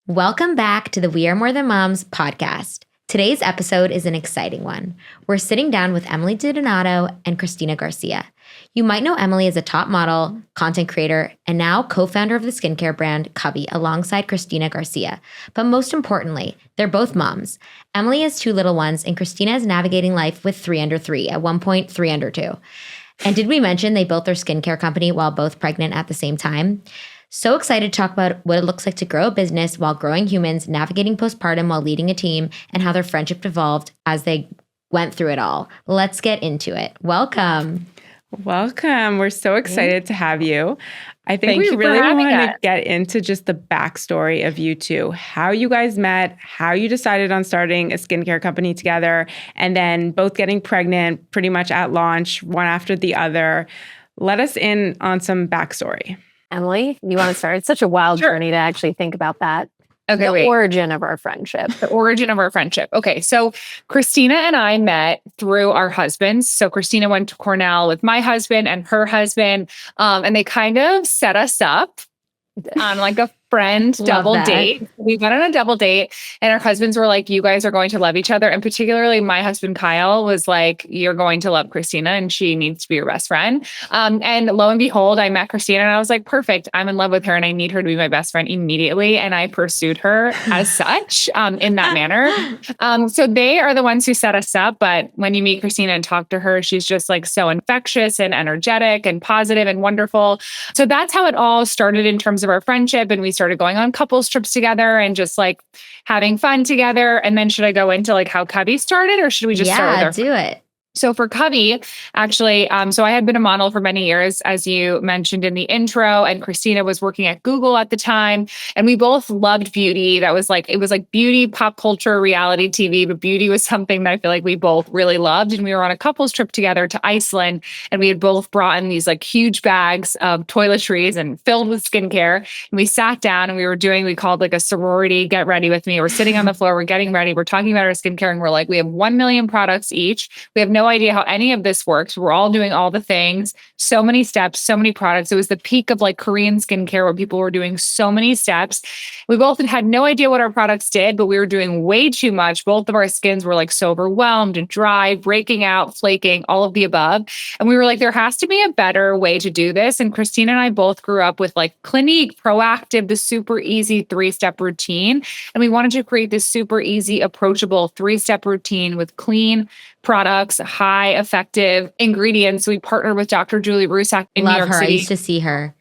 Welcome back to the We Are More Than Moms podcast. Today's episode is an exciting one. We're sitting down with Emily DiDonato and Christina Garcia. You might know Emily as a top model, content creator, and now co-founder of the skincare brand Covey alongside Christina Garcia. But most importantly, they're both moms. Emily has 2 little ones, and Christina is navigating life with 3 under 3, at one point 3 under 2. And did we mention they built their skincare company while both pregnant at the same time? So excited to talk about what it looks like to grow a business while growing humans, navigating postpartum while leading a team, and how their friendship evolved as they went through it all. Let's get into it. Welcome. Welcome. We're so excited to have you. I think we really want to get into just the backstory of you two, how you guys met, how you decided on starting a skincare company together, and then both getting pregnant pretty much at launch, one after the other. Let us in on some backstory. Emily, you want to start? It's such a wild journey to actually think about that. Okay, the origin of our friendship. The origin of our friendship. Okay, so Christina and I met through our husbands. So Christina went to Cornell with my husband and her husband, and they kind of set us up on like a friend double date. We went on a double date and our husbands were like, you guys are going to love each other. And particularly my husband, Kyle, was like, you're going to love Christina and she needs to be your best friend. And lo and behold, I met Christina and I was like, perfect. I'm in love with her and I need her to be my best friend immediately. And I pursued her as such in that manner. So they are the ones who set us up. But when you meet Christina and talk to her, she's just like so infectious and energetic and positive and wonderful. So that's how it all started in terms of our friendship. And we started going on couples trips together and just like having fun together. And then should I go into like how Covey started or should we just start with our do it. So for Covey, actually, so I had been a model for many years, as you mentioned in the intro, and Christina was working at Google at the time, and we both loved beauty. It was like beauty, pop culture, reality TV, but beauty was something that I feel like we both really loved. And we were on a couples trip together to Iceland, and we had both brought in these like huge bags of toiletries and filled with skincare. And we sat down and we called like a sorority, get ready with me. We're sitting on the floor, we're getting ready, we're talking about our skincare, and we're like, we have 1 million products each. We have no idea how any of this works. We're all doing all the things, so many steps, so many products. It was the peak of like Korean skincare where people were doing so many steps. We both had no idea what our products did, but we were doing way too much. Both of our skins were like so overwhelmed and dry, breaking out, flaking, all of the above. And we were like, there has to be a better way to do this. And Christina and I both grew up with like Clinique, Proactive, the super easy 3-step routine. And we wanted to create this super easy, approachable 3-step routine with clean products, high effective ingredients. We partnered with Dr. Julie Rusak in New York City. I used to see her.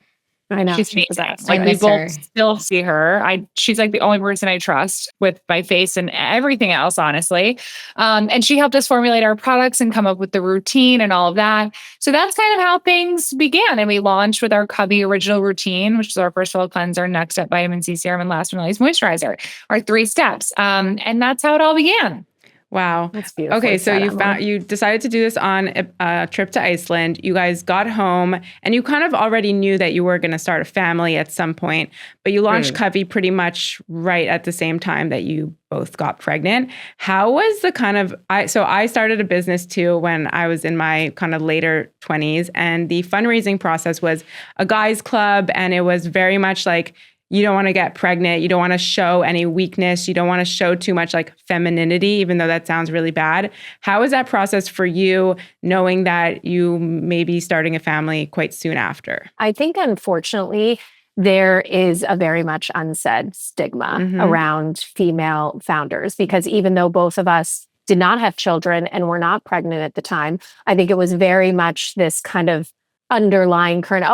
I know. She's amazing. Like we both still see her. She's like the only person I trust with my face and everything else, honestly. And she helped us formulate our products and come up with the routine and all of that. So that's kind of how things began. And we launched with our Covey Original Routine, which is our first of all cleanser, next up vitamin C serum, and last but not least moisturizer. Our 3 steps. And that's how it all began. Wow. That's beautiful. Okay, so you decided to do this on a trip to Iceland. You guys got home and you kind of already knew that you were going to start a family at some point, but you launched Covey pretty much right at the same time that you both got pregnant. How was the kind of, I started a business too when I was in my kind of later 20s, and the fundraising process was a guys club, and it was very much like, you don't want to get pregnant. You don't want to show any weakness. You don't want to show too much like femininity, even though that sounds really bad. How was that process for you, knowing that you may be starting a family quite soon after? I think, unfortunately, there is a very much unsaid stigma around female founders, because even though both of us did not have children and were not pregnant at the time, I think it was very much this kind of underlying current,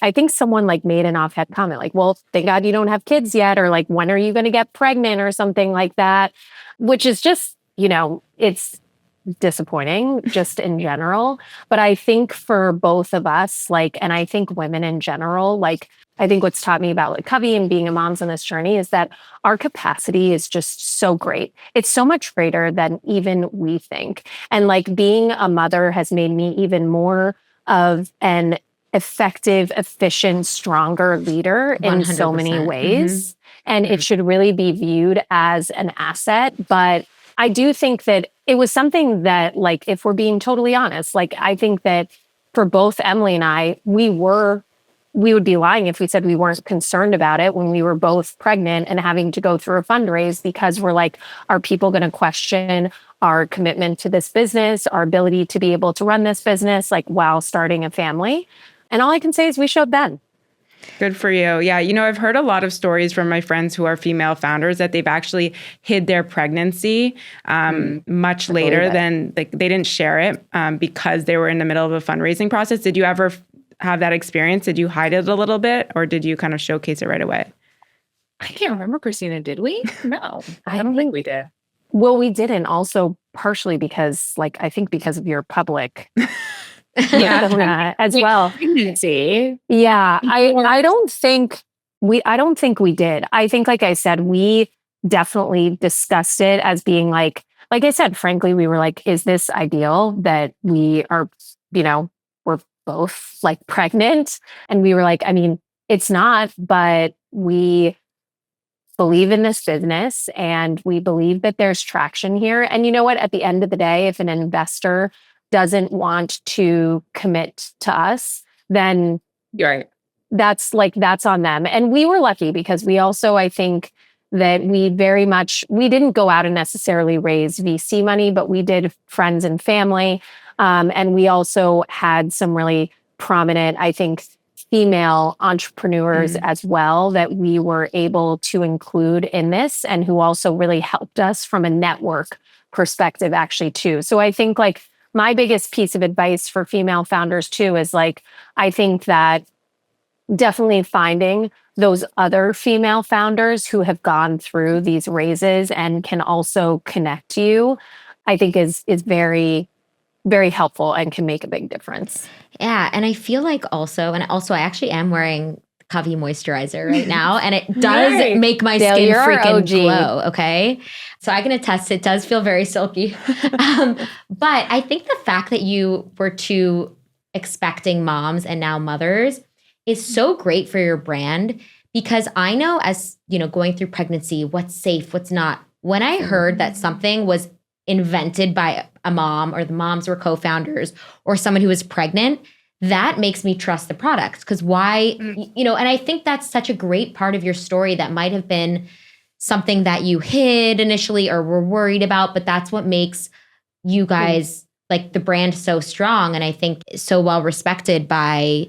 I think someone like made an offhand comment like, well, thank God you don't have kids yet, or like, when are you going to get pregnant, or something like that, which is just, it's disappointing just in general. But I think for both of us, and I think women in general, I think what's taught me about Covey and being a mom's on this journey is that our capacity is just so great. It's so much greater than even we think. And being a mother has made me even more of an effective, efficient, stronger leader in so many ways. And it should really be viewed as an asset. But I do think that it was something that, if we're being totally honest, I think that for both Emily and I, we were we would be lying if we said we weren't concerned about it when we were both pregnant and having to go through a fundraise, because we're like, are people going to question our commitment to this business, our ability to be able to run this business, like while starting a family? And all I can say is we showed them. Good for you. Yeah. I've heard a lot of stories from my friends who are female founders that they've actually hid their pregnancy much later than they didn't share it because they were in the middle of a fundraising process. Did you ever have that experience? Did you hide it a little bit, or did you kind of showcase it right away? I can't remember, Christina. Did we? No, I don't think we did. Well, we didn't, also partially because I think because of your public as well. Pregnancy. Yeah. I don't think we did. I think, like I said, we definitely discussed it as being like I said, frankly, we were like, is this ideal that we are, we're both pregnant? And we were like, I mean, it's not, but we believe in this business and we believe that there's traction here. And you know what? At the end of the day, if an investor doesn't want to commit to us, then you're right. That's on them. And we were lucky because we also, I think that we didn't go out and necessarily raise VC money, but we did friends and family. And we also had some really prominent, I think, female entrepreneurs as well that we were able to include in this, and who also really helped us from a network perspective actually too. So I think my biggest piece of advice for female founders too is I think that definitely finding those other female founders who have gone through these raises and can also connect you, I think is very, very helpful and can make a big difference. Yeah. And I feel also I actually am wearing Covey moisturizer right now, and it does make my skin freaking glow. Okay. So I can attest, it does feel very silky. But I think the fact that you were two expecting moms and now mothers is so great for your brand, because I know, as going through pregnancy, what's safe, what's not. When I heard that something was invented by a mom, or the moms were co-founders, or someone who was pregnant, that makes me trust the product. Because why, and I think that's such a great part of your story that might have been something that you hid initially or were worried about, but that's what makes you guys, the brand, so strong. And I think so well respected by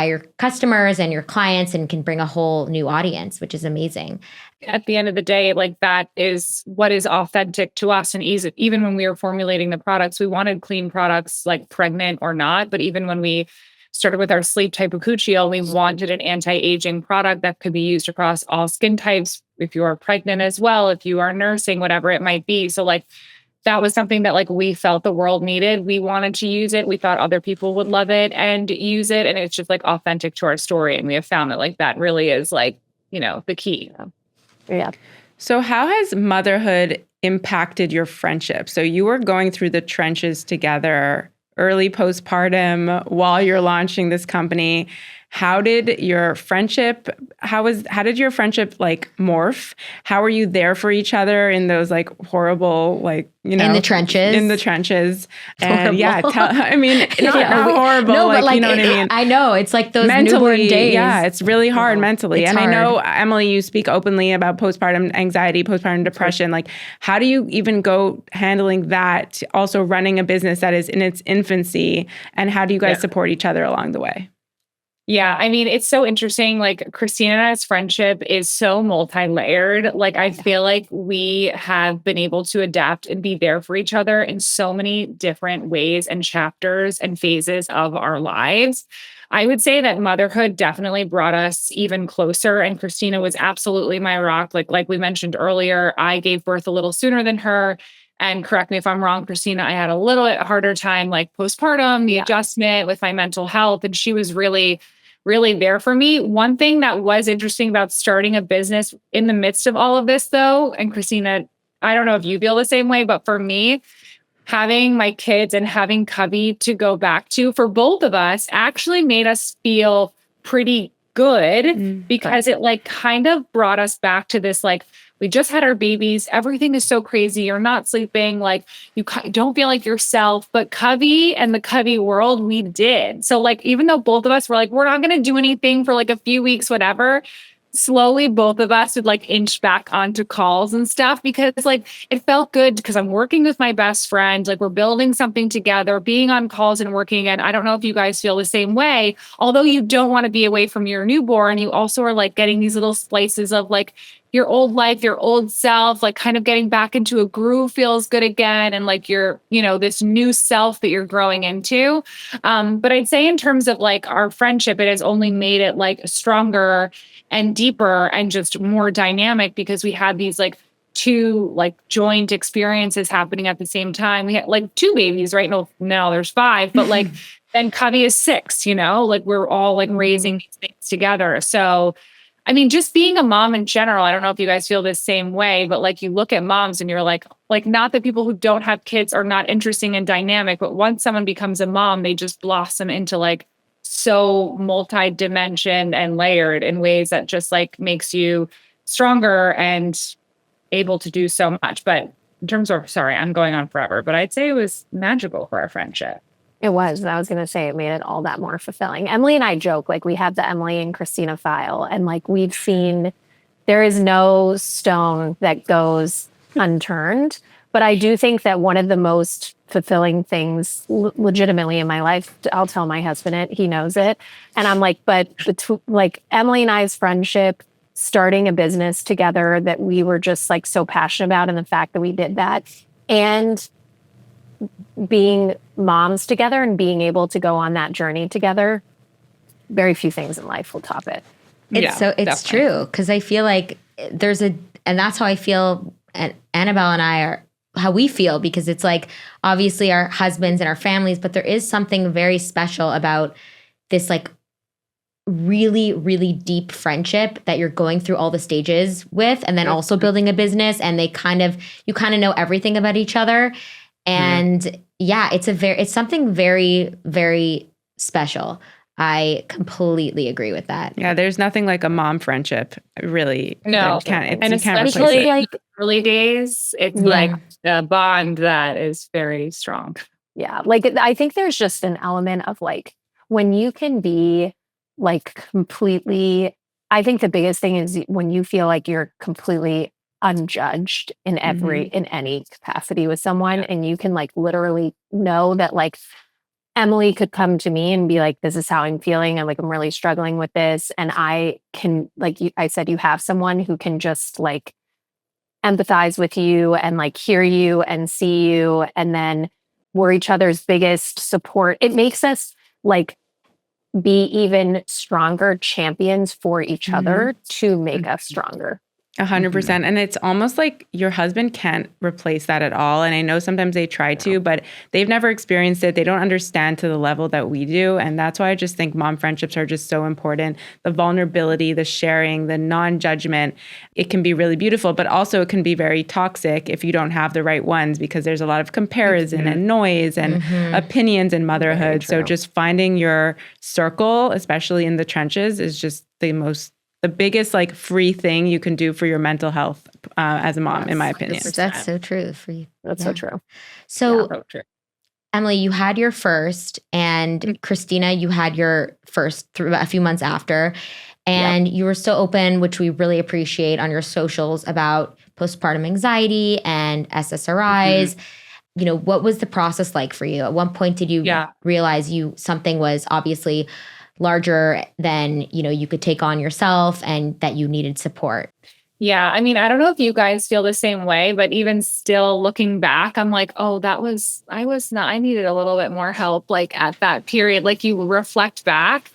your customers and your clients, and can bring a whole new audience, which is amazing. At the end of the day, that is what is authentic to us. And even when we were formulating the products, we wanted clean products, pregnant or not. But even when we started with our sleep type of Cucciol, we wanted an anti-aging product that could be used across all skin types. If you are pregnant as well, if you are nursing, whatever it might be. So that was something that we felt the world needed. We wanted to use it. We thought other people would love it and use it. And it's just authentic to our story. And we have found that that really is the key. Yeah. So how has motherhood impacted your friendship? So you were going through the trenches together, early postpartum, while you're launching this company. How did your friendship morph? How were you there for each other in those horrible, in the trenches? In the trenches. And horrible. Not horrible. No, but you know what I mean? I know. It's those mentally, newborn days. Yeah, it's really hard mentally. It's and hard. I know, Emily, you speak openly about postpartum anxiety, postpartum depression. How do you even go handling that, also running a business that is in its infancy? And how do you guys support each other along the way? Yeah, it's so interesting. Christina and I's friendship is so multi-layered. I feel we have been able to adapt and be there for each other in so many different ways and chapters and phases of our lives. I would say that motherhood definitely brought us even closer. And Christina was absolutely my rock. Like we mentioned earlier, I gave birth a little sooner than her. And correct me if I'm wrong, Christina, I had a little bit harder time postpartum, the adjustment with my mental health. And she was really there for me. One thing that was interesting about starting a business in the midst of all of this, though, and Christina, I don't know if you feel the same way, but for me, having my kids and having Covey to go back to for both of us actually made us feel pretty good because it like kind of brought us back to this, like, we just had our babies. Everything is so crazy. You're not sleeping. Like you don't feel like yourself, but Covey and the Covey world, we did. So like, even though both of us were like, we're not going to do anything for like a few weeks, whatever, slowly both of us would like inch back onto calls and stuff because like it felt good because I'm working with my best friend, like we're building something together, being on calls and working. And I don't know if you guys feel the same way, although you don't want to be away from your newborn, you also are like getting these little slices of like your old life, your old self, like kind of getting back into a groove feels good again. And like your, you know, this new self that you're growing into. But I'd say in terms of like our friendship, it has only made it like stronger and deeper and just more dynamic because we had these like two like joint experiences happening at the same time. We had like two babies, right? No, now there's five, but like then Covey is six, you know, like we're all like raising these things together. So I mean, just being a mom in general, I don't know if you guys feel the same way, but like you look at moms and you're like not that people who don't have kids are not interesting and dynamic, but once someone becomes a mom, they just blossom into like so multi-dimensioned and layered in ways that just like makes you stronger and able to do so much. But in terms of, sorry, I'm going on forever, but I'd say it was magical for our friendship. It was. I was going to say it made it all that more fulfilling. Emily and I joke, like we have the Emily and Christina file, and like we've seen there is no stone that goes unturned. But I do think that one of the most fulfilling things legitimately in my life, I'll tell my husband it, he knows it. And I'm like, but like Emily and I's friendship, starting a business together that we were just like so passionate about, and the fact that we did that, and being moms together and being able to go on that journey together, very few things in life will top it. It's true. Cause I feel like and that's how I feel. And Annabelle and I are how we feel, because it's like obviously our husbands and our families, but there is something very special about this like really, really deep friendship that you're going through all the stages with, and then also building a business, and you kind of know everything about each other. And yeah, it's something very, very special. I completely agree with that. Yeah, there's nothing like a mom friendship, really. No, and especially like early days, it's like a bond that is very strong. Yeah, like I think there's just an element of like when you can be like completely. I think the biggest thing is when you feel like you're completely unjudged in any capacity with someone, and you can like literally know that like Emily could come to me and be like, this is how I'm feeling, and like I'm really struggling with this, and I can, like I said, you have someone who can just like empathize with you and like hear you and see you, and then we're each other's biggest support. It makes us like be even stronger champions for each other to make us stronger. 100%. And it's almost like your husband can't replace that at all. And I know sometimes they try to, but they've never experienced it. They don't understand to the level that we do. And that's why I just think mom friendships are just so important. The vulnerability, the sharing, the non-judgment, it can be really beautiful, but also it can be very toxic if you don't have the right ones, because there's a lot of comparison and noise and opinions in motherhood. So just finding your circle, especially in the trenches, is just the biggest like free thing you can do for your mental health as a mom, in my opinion. That's so true. Free. That's so true. So Emily, you had your first, and Christina, you had your first through a few months after, and you were so open, which we really appreciate, on your socials about postpartum anxiety and SSRIs. You know, what was the process like for you? At one point, did you realize something was obviously larger than, you could take on yourself, and that you needed support? Yeah. I mean, I don't know if you guys feel the same way, but even still looking back, I'm like, oh, I needed a little bit more help like at that period. Like you reflect back.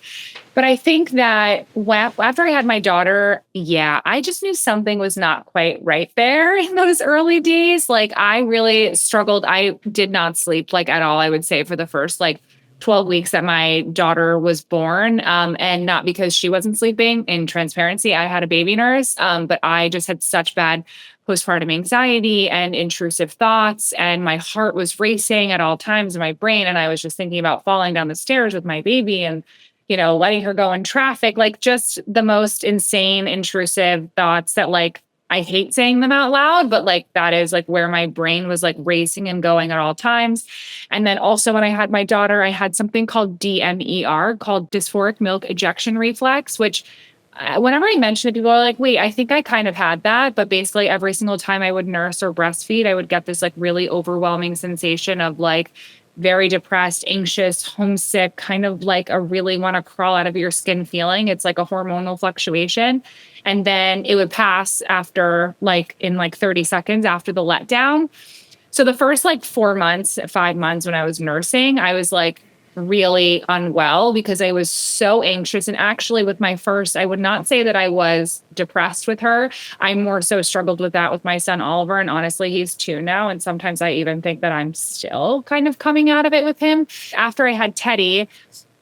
But I think that after I had my daughter, I just knew something was not quite right there in those early days. Like I really struggled. I did not sleep like at all, I would say, for the first like 12 weeks that my daughter was born. And not because she wasn't sleeping. In transparency, I had a baby nurse, but I just had such bad postpartum anxiety and intrusive thoughts. And my heart was racing at all times in my brain. And I was just thinking about falling down the stairs with my baby. And letting her go in traffic, like just the most insane, intrusive thoughts that like I hate saying them out loud, but like that is like where my brain was like racing and going at all times. And then also when I had my daughter, I had something called DMER, called dysphoric milk ejection reflex, which whenever I mention it, people are like, wait, I think I kind of had that. But basically every single time I would nurse or breastfeed, I would get this like really overwhelming sensation of like very depressed, anxious, homesick, kind of like a really want to crawl out of your skin feeling. It's like a hormonal fluctuation. And then it would pass after like in like 30 seconds after the letdown. So the first like 4 months, 5 months when I was nursing, I was like really unwell because I was so anxious. And actually with my first, I would not say that I was depressed with her. I more so struggled with that with my son, Oliver. And honestly, he's 2 now. And sometimes I even think that I'm still kind of coming out of it with him. After I had Teddy,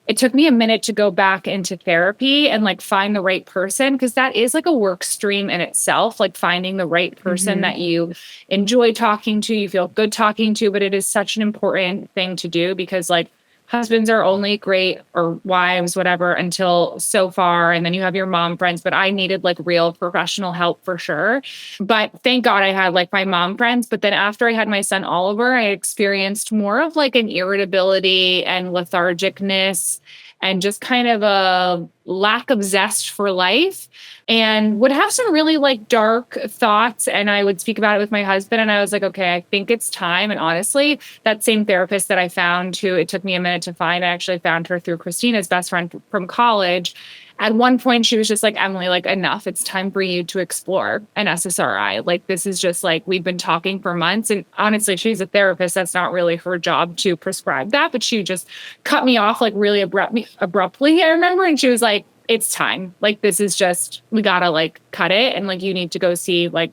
it took me a minute to go back into therapy and like find the right person, because that is like a work stream in itself, like finding the right person that you enjoy talking to, you feel good talking to. But it is such an important thing to do because like husbands are only great, or wives, whatever, until so far. And then you have your mom friends, but I needed like real professional help for sure. But thank God I had like my mom friends. But then after I had my son Oliver, I experienced more of like an irritability and lethargicness and just kind of a lack of zest for life, and would have some really like dark thoughts. And I would speak about it with my husband, and I was like, okay, I think it's time. And honestly, that same therapist that I found, who it took me a minute to find, I actually found her through Christina's best friend from college. At one point, she was just like, Emily, like, enough. It's time for you to explore an SSRI. Like, this is just like, we've been talking for months. And honestly, she's a therapist. That's not really her job to prescribe that. But she just cut me off like really abruptly, I remember. And she was like, it's time. Like, this is just, we gotta like cut it. And like, you need to go see like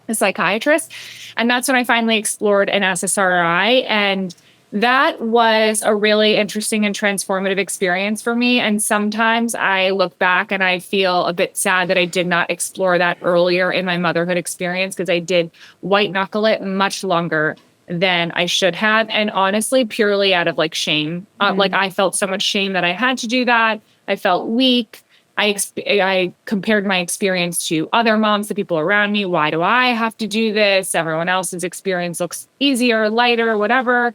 a psychiatrist. And that's when I finally explored an SSRI. And that was a really interesting and transformative experience for me. And sometimes I look back and I feel a bit sad that I did not explore that earlier in my motherhood experience, because I did white knuckle it much longer than I should have. And honestly, purely out of like shame. Like I felt so much shame that I had to do that. I felt weak. I compared my experience to other moms, the people around me. Why do I have to do this? Everyone else's experience looks easier, lighter, whatever.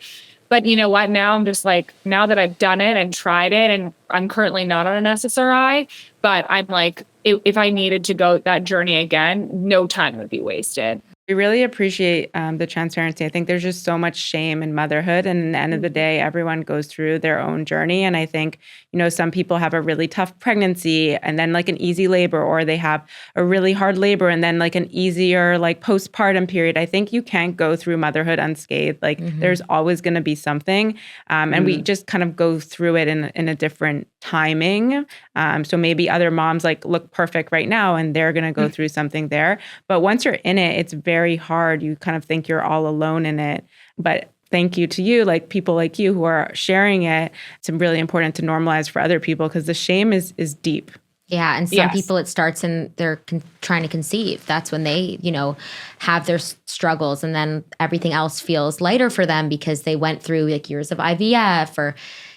But you know what? Now I'm just like, now that I've done it and tried it, and I'm currently not on an SSRI, but I'm like, if I needed to go that journey again, no time would be wasted. We really appreciate the transparency. I think there's just so much shame in motherhood. And at the end of the day, everyone goes through their own journey. And I think, some people have a really tough pregnancy and then like an easy labor, or they have a really hard labor and then like an easier like postpartum period. I think you can't go through motherhood unscathed. Like there's always going to be something. And we just kind of go through it in a different timing. So maybe other moms like look perfect right now and they're going to go through something there. But once you're in it, it's very hard. You kind of think you're all alone in it. But thank you to you, like people like you who are sharing it. It's really important to normalize for other people, because the shame is deep. Yeah. And some people, it starts and they're trying to conceive. That's when they, have their struggles, and then everything else feels lighter for them because they went through like years of IVF or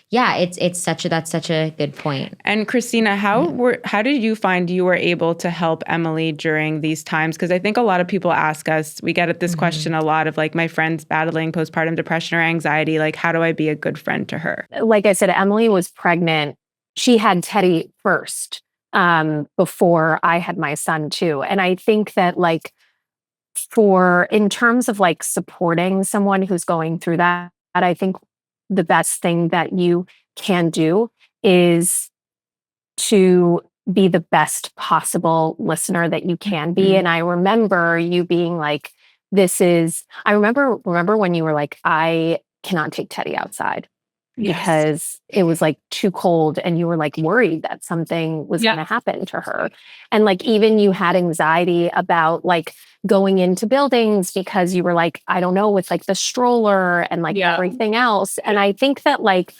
that's such a good point. And Christina, how did you find you were able to help Emily during these times? Because I think a lot of people ask us, we get at this question a lot of like, my friend's battling postpartum depression or anxiety. Like, how do I be a good friend to her? Like I said, Emily was pregnant. She had Teddy first before I had my son too. And I think that like in terms of like supporting someone who's going through that, I think the best thing that you can do is to be the best possible listener that you can be. And I remember you being like, I remember when you were like, I cannot take Teddy outside because it was like too cold, and you were like worried that something was going to happen to her. And like, even you had anxiety about like going into buildings because you were like, I don't know, with like the stroller and like everything else. And I think that like,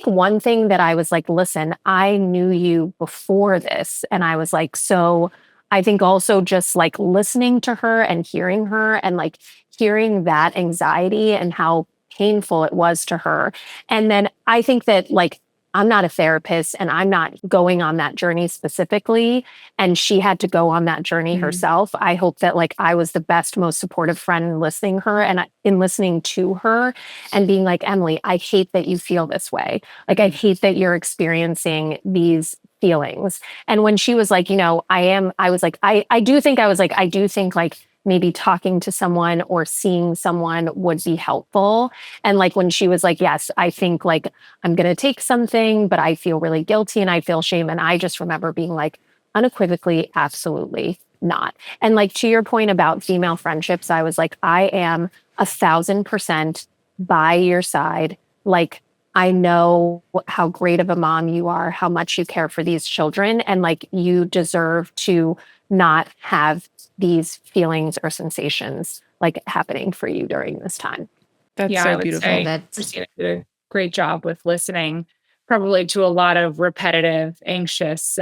one thing that I was like, listen, I knew you before this. And I was like, so I think also just like listening to her and hearing her and like hearing that anxiety and how painful it was to her. And then I think that like I'm not a therapist and I'm not going on that journey specifically. And she had to go on that journey herself. I hope that like I was the best, most supportive friend in listening to her and being like, Emily, I hate that you feel this way. Like, I hate that you're experiencing these feelings. And when she was like, I do think like maybe talking to someone or seeing someone would be helpful. And like when she was like, yes, I think like I'm going to take something, but I feel really guilty and I feel shame. And I just remember being like, unequivocally, absolutely not. And like to your point about female friendships, I was like, I am 1,000% by your side. Like, I know how great of a mom you are, how much you care for these children, and like you deserve to not have these feelings or sensations like happening for you during this time. That's I so would beautiful. say Christina did a great job with listening, probably to a lot of repetitive, anxious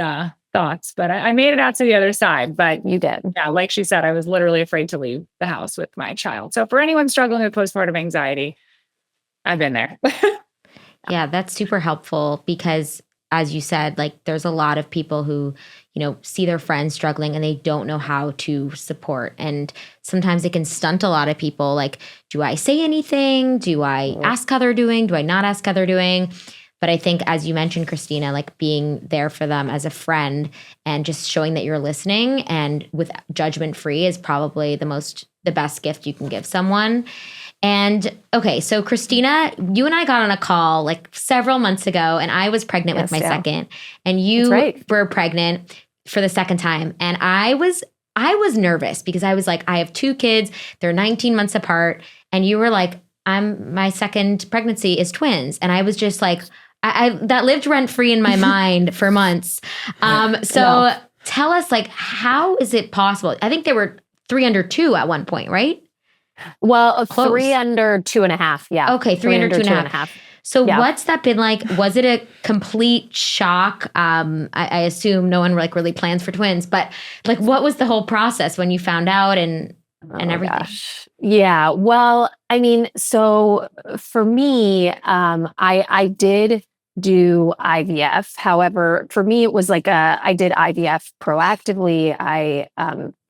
thoughts. But I made it out to the other side. But You did. yeah, like she said, I was literally afraid to leave the house with my child. So for anyone struggling with postpartum anxiety, I've been there. Yeah, that's super helpful because, as you said, like there's a lot of people who, see their friends struggling and they don't know how to support. And sometimes it can stunt a lot of people. Like, do I say anything? Do I ask how they're doing? Do I not ask how they're doing? But I think, as you mentioned, Christina, like being there for them as a friend and just showing that you're listening and with judgment free is probably the best gift you can give someone. And okay, so Christina, you and I got on a call like several months ago, and I was pregnant with my second, and you were pregnant for the second time. And I was nervous because I was like, I have 2 kids, they're 19 months apart, and you were like, my second pregnancy is twins. And I was just like, I that lived rent free in my mind for months. So tell us, like, how is it possible? I think they were 3 under 2 at one point, right? Well, 3 under 2.5. Yeah. Okay. 3 under 2.5. So what's that been like? Was it a complete shock? I assume no one like really plans for twins, but like, what was the whole process when you found out and everything? Gosh. Yeah. Well, I mean, so for me, I did do IVF. However, for me, it was like I did IVF proactively. I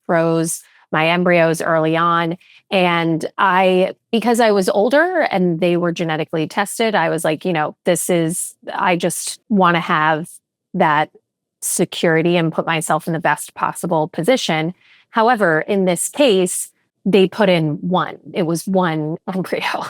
froze my embryos early on. And because I was older and they were genetically tested, I was like, I just want to have that security and put myself in the best possible position. However, in this case, they put in one. It was one embryo.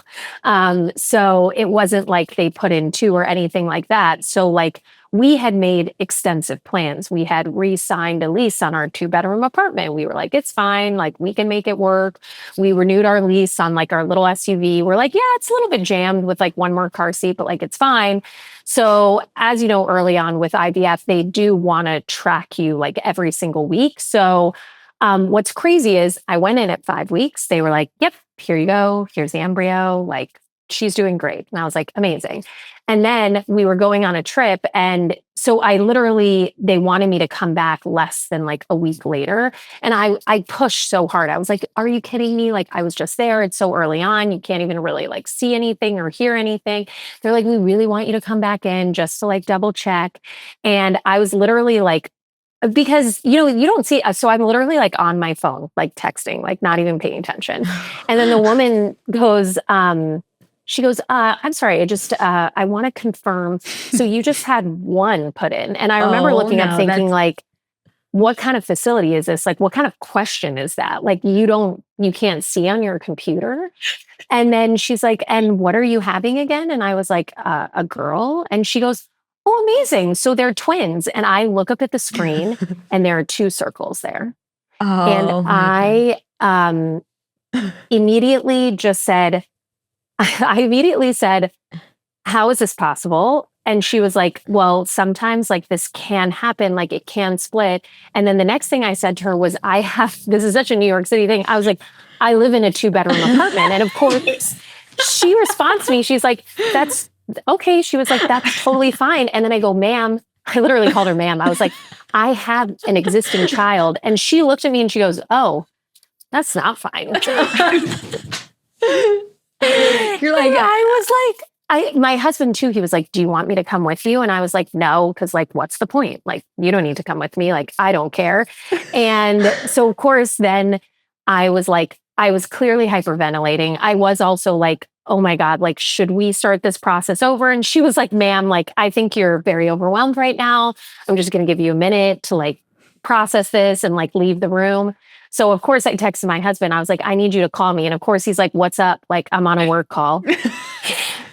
So it wasn't like they put in 2 or anything like that. So like we had made extensive plans. We had re-signed a lease on our 2-bedroom apartment. We were like, it's fine. Like we can make it work. We renewed our lease on like our little SUV. We're like, yeah, it's a little bit jammed with like one more car seat, but like it's fine. So as you know, early on with IVF, they do want to track you like every single week. So what's crazy is I went in at 5 weeks. They were like, yep, here you go. Here's the embryo. Like, she's doing great. And I was like, amazing. And then we were going on a trip. And so they wanted me to come back less than like a week later. And I pushed so hard. I was like, are you kidding me? Like, I was just there. It's so early on. You can't even really like see anything or hear anything. They're like, we really want you to come back in just to like double check. And I was literally like, because, you don't see, so I'm literally like on my phone, like texting, like not even paying attention. And then the woman goes, she goes, I'm sorry, I want to confirm. So you just had one put in. And I remember looking up thinking like, what kind of facility is this? Like, what kind of question is that? Like, you can't see on your computer. And then she's like, and what are you having again? And I was like, a girl. And she goes, oh, amazing. So they're twins. And I look up at the screen and there are 2 circles there. And I immediately said, how is this possible? And she was like, well, sometimes like this can happen, like it can split. And then the next thing I said to her was, this is such a New York City thing. I was like, I live in a 2-bedroom apartment. And of course, she responds to me. She's like, that's okay. She was like, that's totally fine. And then I go, ma'am, I literally called her ma'am. I was like, I have an existing child. And she looked at me and she goes, oh, that's not fine. You're like, I was like, My husband too, he was like, do you want me to come with you? And I was like, no, because like, what's the point? Like, you don't need to come with me. Like, I don't care. And so of course, then I was clearly hyperventilating. I was also like, oh my God, like, should we start this process over? And she was like, ma'am, like, I think you're very overwhelmed right now. I'm just going to give you a minute to like process this and like leave the room. So of course I texted my husband. I was like, I need you to call me. And of course he's like, what's up? Like, I'm on a work call.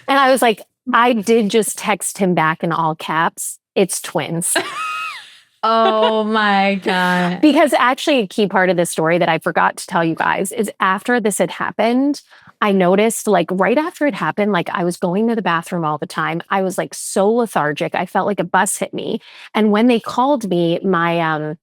And I was like, I did just text him back in all caps. It's twins. Oh my God. Because actually a key part of this story that I forgot to tell you guys is after this had happened, I noticed like right after it happened, like I was going to the bathroom all the time. I was like so lethargic. I felt like a bus hit me. And when they called me, my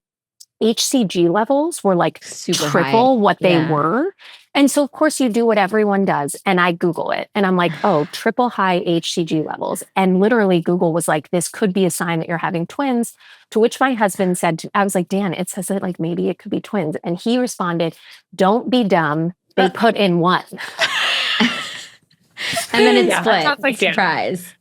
HCG levels were like Super triple high. what they Yeah. were. And so of course you do what everyone does. And I Google it and I'm like, oh, triple high HCG levels. And literally Google was like, this could be a sign that you're having twins. To which my husband said, I was like, Dan, it says that like maybe it could be twins. And he responded, don't be dumb. They put in one. And then it Yeah, split. sounds like Dan. Surprise.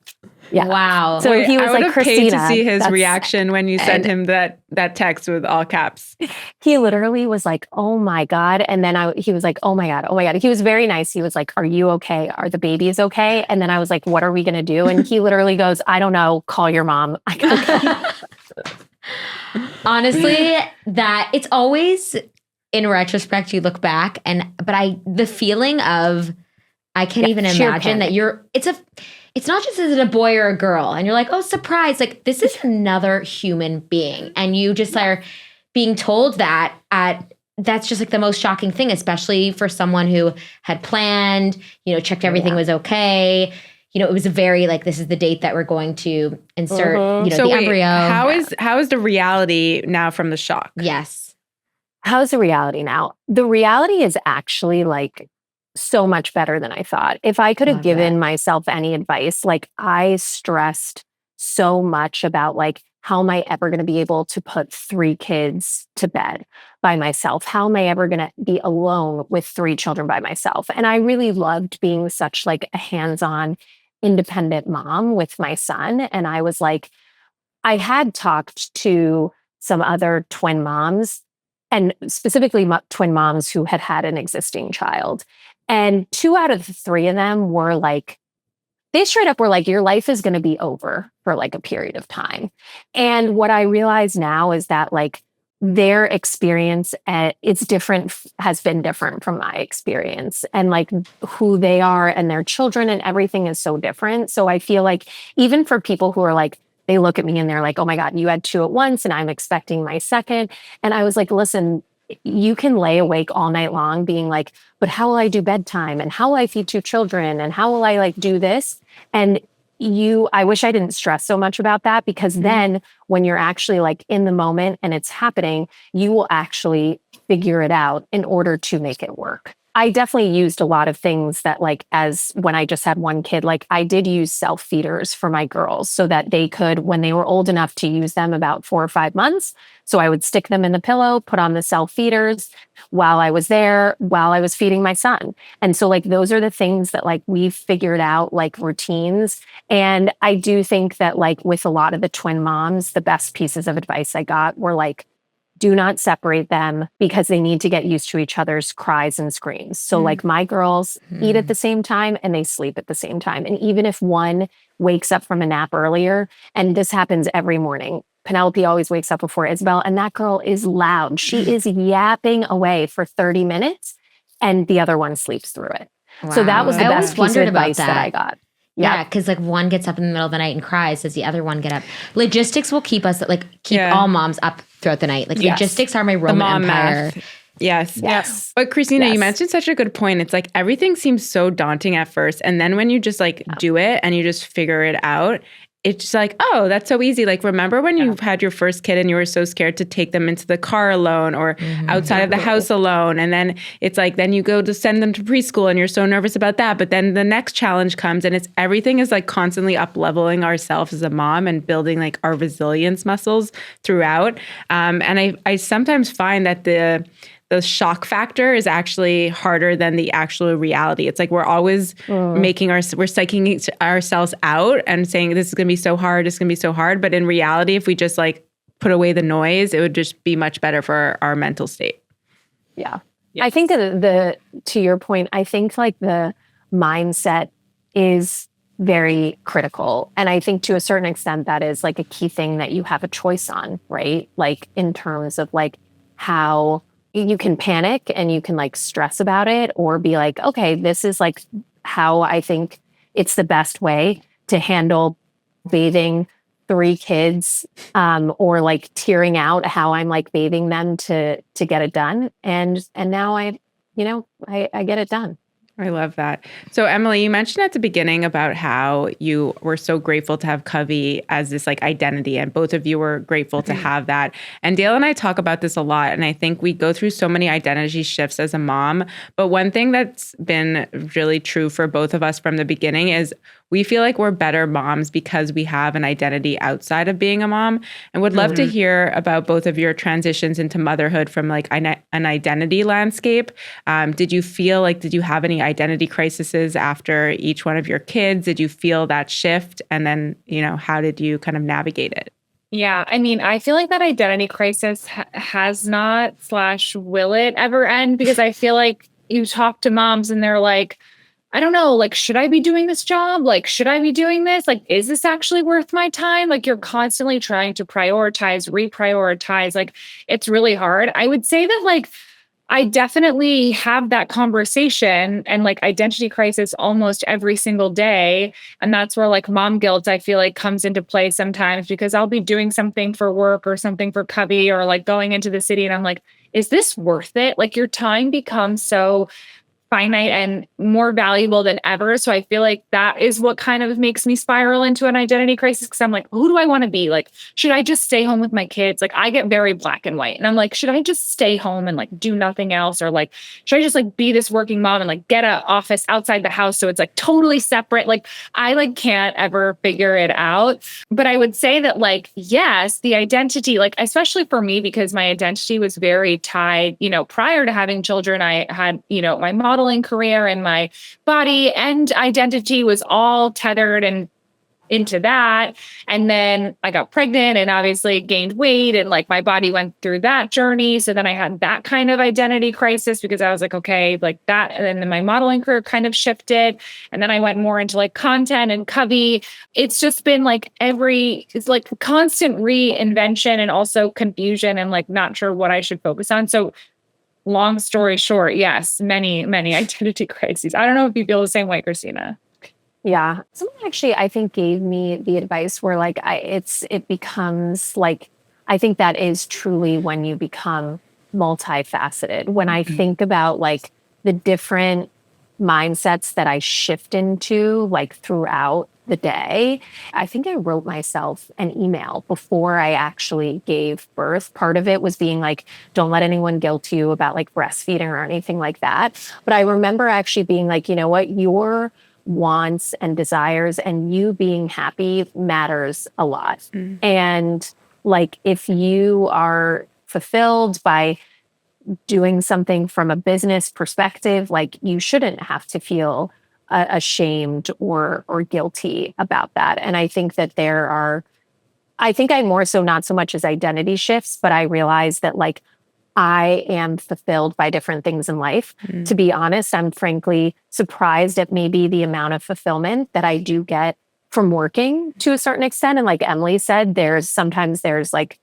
Yeah. Wow. So he was I like, would have paid to Christina, see his that's- reaction when you sent him that text with all caps. He literally was like, oh my God. And then he was like, oh my God, oh my God. He was very nice. He was like, are you okay? Are the babies okay? And then I was like, what are we going to do? And he literally goes, I don't know. Call your mom. I go, okay. Honestly, that it's always in retrospect, you look back but the feeling of, I can't even sheer imagine panic. that it's not just is it a boy or a girl and you're like, oh, surprise. Like this is another human being. And you just are being told that that's just like the most shocking thing, especially for someone who had planned, checked everything was okay. It was a very like, this is the date that we're going to insert, So the wait, embryo. how is the reality now from the shock? Yes. How's the reality now? The reality is actually like so much better than I thought. If I could have Love given that. myself any advice, like I stressed so much about like, how am I ever going to be able to put 3 kids to bed by myself? How am I ever going to be alone with 3 children by myself? And I really loved being such like a hands-on, independent mom with my son. And I was like, I had talked to some other twin moms and specifically twin moms who had an existing child. And 2 out of the 3 of them were like, they straight up were like, your life is going to be over for like a period of time. And what I realize now is that like their experience has been different from my experience, and like who they are and their children and everything is so different. So I feel like even for people who are like, they look at me and they're like, oh my God, you had 2 at once and I'm expecting my second. And I was like, listen, you can lay awake all night long being like, but how will I do bedtime? And how will I feed 2 children? And how will I like do this? And I wish I didn't stress so much about that, because then when you're actually like in the moment and it's happening, you will actually figure it out in order to make it work. I definitely used a lot of things that like, as when I just had 1 kid, like I did use self feeders for my girls so that they could, when they were old enough to use them, about 4 or 5 months. So I would stick them in the pillow, put on the self feeders while I was there, while I was feeding my son. And so like, those are the things that like we've figured out, like routines. And I do think that like with a lot of the twin moms, the best pieces of advice I got were like, do not separate them because they need to get used to each other's cries and screams. So like my girls eat at the same time and they sleep at the same time. And even if one wakes up from a nap earlier, and this happens every morning, Penelope always wakes up before Isabel, and that girl is loud. She is yapping away for 30 minutes and the other one sleeps through it. Wow. So that was the I always best piece of wondered about advice that I got. Yeah, because like one gets up in the middle of the night and cries. Does the other one get up? Logistics will keep all moms up throughout the night. Like logistics are my Roman Empire. Math. Yes. But Christina, you Yes. mentioned such a good point. It's like everything seems so daunting at first. And then when you just like do it and you just figure it out, it's just like, oh, that's so easy. Like, remember when you had your first kid and you were so scared to take them into the car alone or outside of the house alone? And then it's like, then you go to send them to preschool and you're so nervous about that. But then the next challenge comes and everything is like constantly up leveling ourselves as a mom and building like our resilience muscles throughout. And I sometimes find that the shock factor is actually harder than the actual reality. It's like we're always we're psyching ourselves out and saying this is going to be so hard, it's going to be so hard. But in reality, if we just like put away the noise, it would just be much better for our mental state. Yeah. I think to your point, I think like the mindset is very critical. And I think to a certain extent, that is like a key thing that you have a choice on, right? Like in terms of like how you can panic and you can like stress about it, or be like, okay, this is like how I think it's the best way to handle bathing 3 kids, or like tearing out how I'm like bathing them to get it done. And now I get it done. I love that. So Emily, you mentioned at the beginning about how you were so grateful to have Covey as this like identity, and both of you were grateful to have that. And Dale and I talk about this a lot, and I think we go through so many identity shifts as a mom. But one thing that's been really true for both of us from the beginning is we feel like we're better moms because we have an identity outside of being a mom, and would love to hear about both of your transitions into motherhood from like an identity landscape. Did you have any identity crises after each one of your kids? Did you feel that shift? And then, how did you kind of navigate it? Yeah, I mean, I feel like that identity crisis has not / will it ever end? Because I feel like you talk to moms and they're like, I don't know, like, should I be doing this job? Like, should I be doing this? Like, is this actually worth my time? Like, you're constantly trying to prioritize, reprioritize. Like, it's really hard. I would say that, like, I definitely have that conversation and like identity crisis almost every single day. And that's where like mom guilt, I feel like, comes into play sometimes, because I'll be doing something for work or something for Covey, or like going into the city and I'm like, is this worth it? Like, your time becomes so finite and more valuable than ever. So I feel like that is what kind of makes me spiral into an identity crisis, because I'm like, who do I want to be? Like, should I just stay home with my kids? Like, I get very black and white, and I'm like, should I just stay home and like do nothing else? Or like, should I just like be this working mom and like get an office outside the house so it's like totally separate? Like, I like can't ever figure it out. But I would say that like, yes, the identity, like, especially for me, because my identity was very tied, prior to having children, I had, my modeling career, and my body and identity was all tethered and into that. And then I got pregnant and obviously gained weight, and like my body went through that journey. So then I had that kind of identity crisis, because I was like, okay, like that. And then my modeling career kind of shifted. And then I went more into like content and Covey. It's just been like it's like constant reinvention and also confusion and like not sure what I should focus on. So long story short, yes, many, many identity crises. I don't know if you feel the same way, Christina. Yeah. Someone actually, I think, gave me the advice where like, it becomes like, I think that is truly when you become multifaceted. When I think about like the different mindsets that I shift into like throughout the day, I think I wrote myself an email before I actually gave birth. Part of it was being like, don't let anyone guilt you about like breastfeeding or anything like that. But I remember actually being like, you know what, your wants and desires and you being happy matters a lot. And like, if you are fulfilled by doing something from a business perspective, like you shouldn't have to feel ashamed or guilty about that. And I think that I think I more so, not so much as identity shifts, but I realize that like I am fulfilled by different things in life. To be honest, I'm frankly surprised at maybe the amount of fulfillment that I do get from working to a certain extent. And like Emily said, sometimes there's like,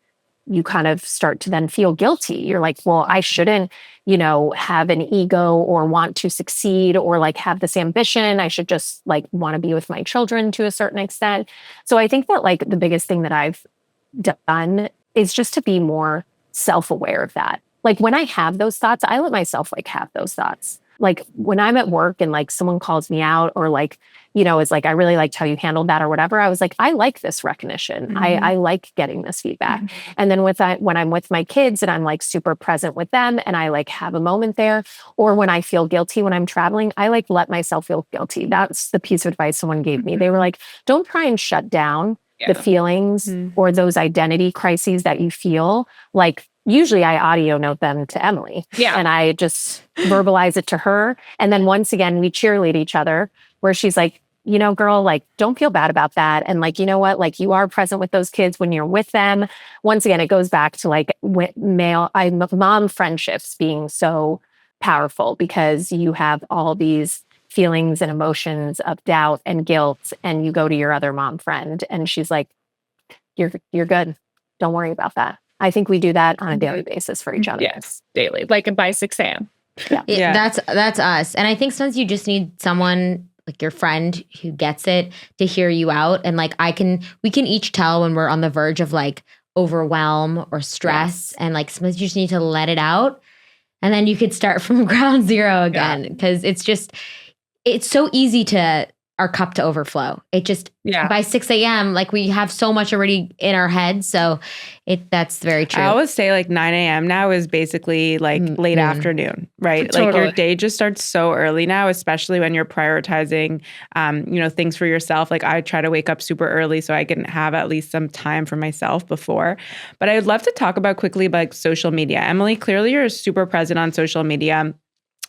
you kind of start to then feel guilty. You're like, well, I shouldn't, have an ego or want to succeed or like have this ambition. I should just like want to be with my children to a certain extent. So I think that like the biggest thing that I've done is just to be more self-aware of that. Like when I have those thoughts, I let myself like have those thoughts. Like when I'm at work and like someone calls me out or like, is like, I really liked how you handled that or whatever. I was like, I like this recognition. I like getting this feedback. And then when I'm with my kids and I'm like super present with them and I like have a moment there, or when I feel guilty when I'm traveling, I like let myself feel guilty. That's the piece of advice someone gave me. They were like, don't try and shut down the feelings or those identity crises that you feel. Like usually I audio note them to Emily. Yeah. And I just verbalize it to her. And then once again, we cheerlead each other where she's like, you know, girl, like, don't feel bad about that. And like, you know what, like you are present with those kids when you're with them. Once again, it goes back to like mom friendships being so powerful because you have all these feelings and emotions of doubt and guilt. And you go to your other mom friend and she's like, you're good. Don't worry about that. I think we do that on a daily basis for each other. Yes, daily, like by 6 a.m. Yeah. That's us. And I think sometimes you just need someone like your friend who gets it to hear you out. And like we can each tell when we're on the verge of like overwhelm or stress. And like sometimes you just need to let it out. And then you could start from ground zero again. Because it's so easy to our cup to overflow. It just by 6 a.m. like we have so much already in our heads. So that's very true. I always say like 9 a.m. now is basically like late afternoon, right? Totally. Like your day just starts so early now, especially when you're prioritizing, things for yourself. Like I try to wake up super early so I can have at least some time for myself before. But I would love to talk about quickly like social media. Emily, clearly you're super present on social media.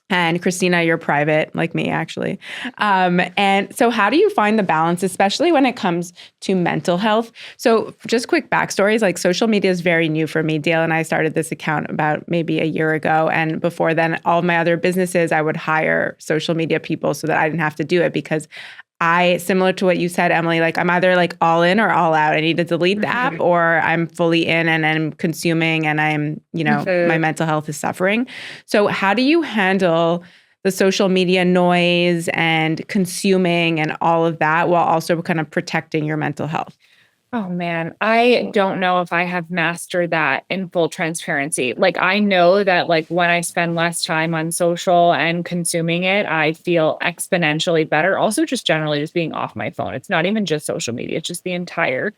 And Christina, you're private, like me, actually. And so how do you find the balance, especially when it comes to mental health? So just quick backstories, like social media is very new for me. Dale and I started this account about maybe a year ago. And before then, all of my other businesses, I would hire social media people so that I didn't have to do it because similar to what you said, Emily, like I'm either like all in or all out. I need to delete the app or I'm fully in and I'm consuming and I'm, my mental health is suffering. So how do you handle the social media noise and consuming and all of that while also kind of protecting your mental health? Oh man, I don't know if I have mastered that in full transparency. Like I know that like when I spend less time on social and consuming it, I feel exponentially better. Also just generally just being off my phone. It's not even just social media, it's just the entire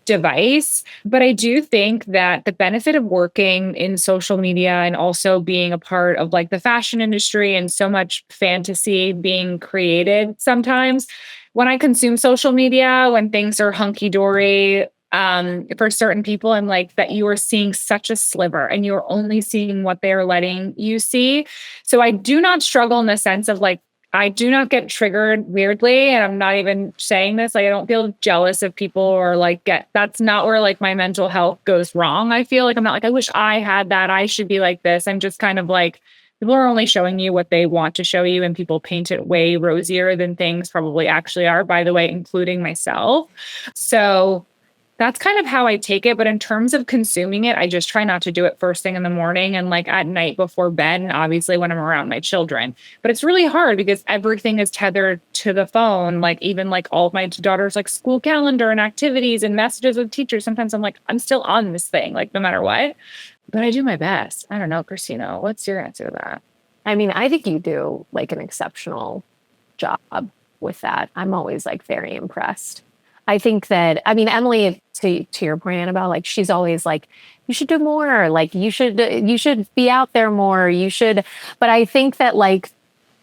device. But I do think that the benefit of working in social media and also being a part of like the fashion industry and so much fantasy being created sometimes when I consume social media, when things are hunky dory, for certain people, I'm like that you are seeing such a sliver and you're only seeing what they're letting you see. So I do not struggle in the sense of like, I do not get triggered weirdly. And I'm not even saying this. Like, I don't feel jealous of people or like that's not where like my mental health goes wrong. I feel like I'm not like, I wish I had that. I should be like this. I'm just kind of like, people are only showing you what they want to show you, and people paint it way rosier than things probably actually are, by the way, including myself. So that's kind of how I take it. But in terms of consuming it, I just try not to do it first thing in the morning and like at night before bed. And obviously when I'm around my children, but it's really hard because everything is tethered to the phone. Like even like all of my daughter's like school calendar and activities and messages with teachers. Sometimes I'm like, I'm still on this thing, like no matter what. But I do my best. I don't know, Christina, what's your answer to that? I mean, I think you do like an exceptional job with that. I'm always like very impressed. I think that, I mean, Emily, to your point, Annabelle, like she's always like, you should do more. Like you should be out there more. You should. But I think that like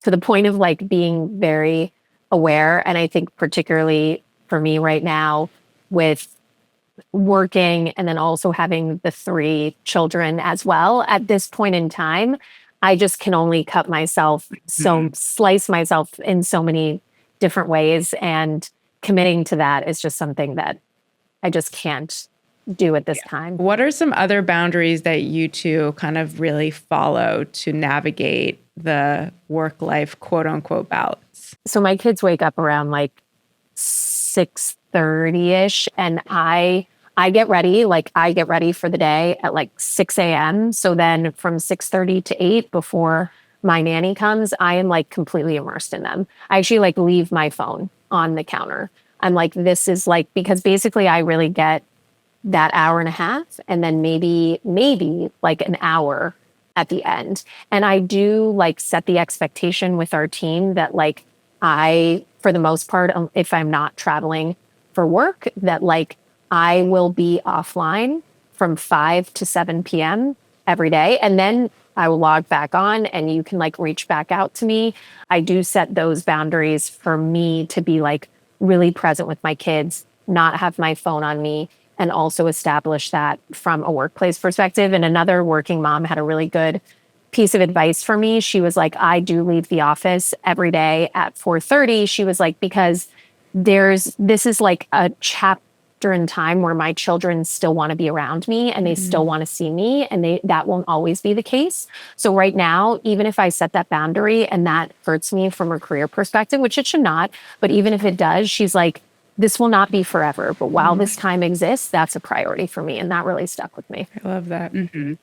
to the point of like being very aware. And I think particularly for me right now with working and then also having the 3 children as well at this point in time, I just can only slice myself in so many different ways, and committing to that is just something that I just can't do at this time. What are some other boundaries that you two kind of really follow to navigate the work-life quote unquote balance? So my kids wake up around like 6:30ish, and I get ready. Like I get ready for the day at like 6 a.m. So then from 6:30 to 8 before my nanny comes, I am like completely immersed in them. I actually like leave my phone on the counter. I'm like, this is like, because basically I really get that hour and a half and then maybe like an hour at the end. And I do like set the expectation with our team that like for the most part, if I'm not traveling for work, that like I will be offline from 5 to 7 p.m. every day. And then I will log back on and you can like reach back out to me. I do set those boundaries for me to be like really present with my kids, not have my phone on me, and also establish that from a workplace perspective. And another working mom had a really good piece of advice for me. She was like, I do leave the office every day at 4:30. She was like, because this is like a chapter in time where my children still want to be around me and they still want to see me, and that won't always be the case. So right now, even if I set that boundary and that hurts me from a career perspective, which it should not, but even if it does, she's like, this will not be forever, but while this time exists, that's a priority for me. And that really stuck with me. I love that.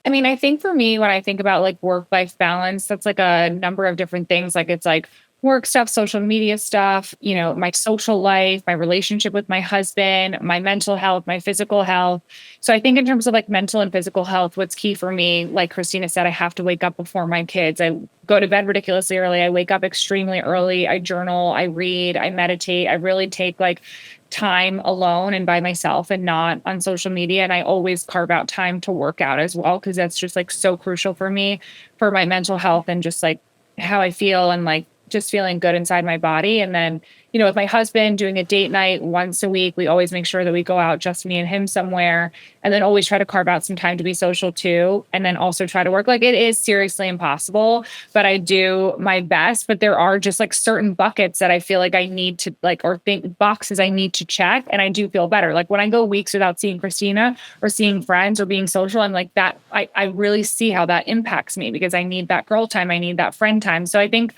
I mean, I think for me, when I think about like work-life balance, that's like a number of different things. Like it's like work stuff, social media stuff, you know, my social life, my relationship with my husband, my mental health, my physical health. So I think in terms of like mental and physical health, what's key for me, like Christina said, I have to wake up before my kids. I go to bed ridiculously early. I wake up extremely early. I journal, I read, I meditate. I really take like time alone and by myself and not on social media. And I always carve out time to work out as well, because that's just like so crucial for me, for my mental health and just like how I feel and like just feeling good inside my body. And then, you know, with my husband doing a date night once a week, we always make sure that we go out, just me and him somewhere, and then always try to carve out some time to be social too. And then also try to work. Like it is seriously impossible, but I do my best. But there are just like certain buckets that I feel like I need to like, or think boxes I need to check. And I do feel better. Like when I go weeks without seeing Christina or seeing friends or being social, I'm like that, I really see how that impacts me, because I need that girl time. I need that friend time. So I think,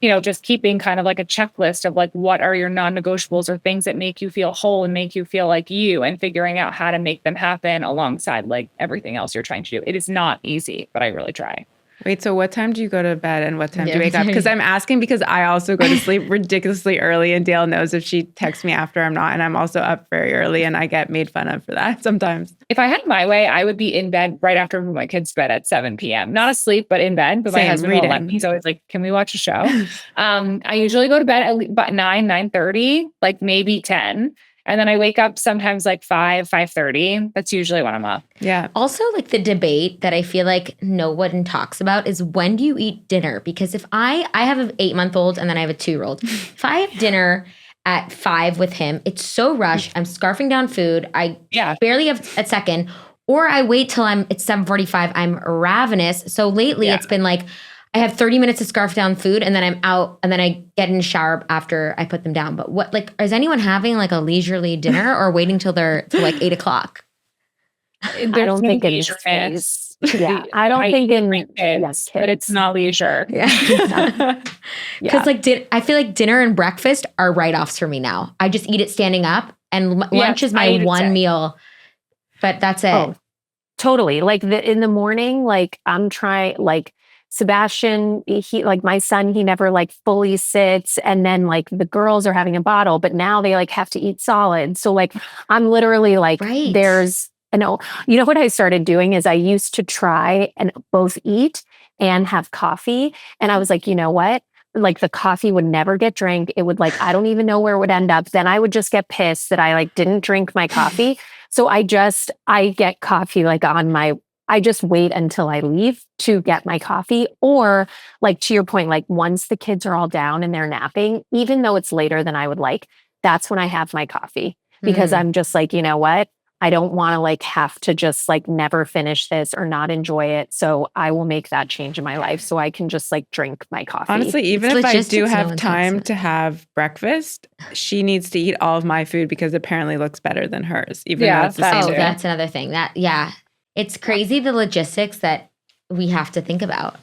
you know, just keeping kind of like a checklist of like, what are your non-negotiables or things that make you feel whole and make you feel like you, and figuring out how to make them happen alongside like everything else you're trying to do. It is not easy, but I really try. Wait, so what time do you go to bed and what time do you wake up? Because I'm asking because I also go to sleep ridiculously early, and Dale knows if she texts me after I'm not, and I'm also up very early and I get made fun of for that sometimes. If I had my way, I would be in bed right after my kids' bed at 7 p.m. Not asleep, but in bed. But my husband will let me. He's always like, can we watch a show? I usually go to bed at about 9:30, like maybe 10. And then I wake up sometimes like 5:30. That's usually when I'm up. Yeah. Also, like the debate that I feel like no one talks about is, when do you eat dinner? Because if I have an 8-month-old and then I have a 2-year-old. If I have dinner at 5 with him, it's so rushed. I'm scarfing down food. I barely have a second. Or I wait till it's 7:45. I'm ravenous. So lately it's been like, I have 30 minutes to scarf down food, and then I'm out, and then I get in the shower after I put them down. But what, like, is anyone having like a leisurely dinner or waiting till like 8 o'clock? I don't think it's phase. Yeah, I don't think in kids, but it's not leisure. Yeah, because like I feel like dinner and breakfast are write-offs for me now. I just eat it standing up, and lunch is my one meal. But that's it. Oh, totally. Like in the morning, like I'm trying like. Sebastian, he like my son, he never like fully sits, and then like the girls are having a bottle, but now they like have to eat solid. So like I'm literally like there's you know what I started doing is I used to try and both eat and have coffee, and I was like, you know what? Like the coffee would never get drank. It would like I don't even know where it would end up. Then I would just get pissed that I like didn't drink my coffee. So I get coffee like I just wait until I leave to get my coffee. Or like to your point, like once the kids are all down and they're napping, even though it's later than I would like, that's when I have my coffee, because I'm just like, you know what? I don't want to like have to just like never finish this or not enjoy it. So I will make that change in my life so I can just like drink my coffee. Honestly, even if I do have time to have breakfast, she needs to eat all of my food because it apparently looks better than hers. Even though it's the same. That's another thing. It's crazy the logistics that we have to think about.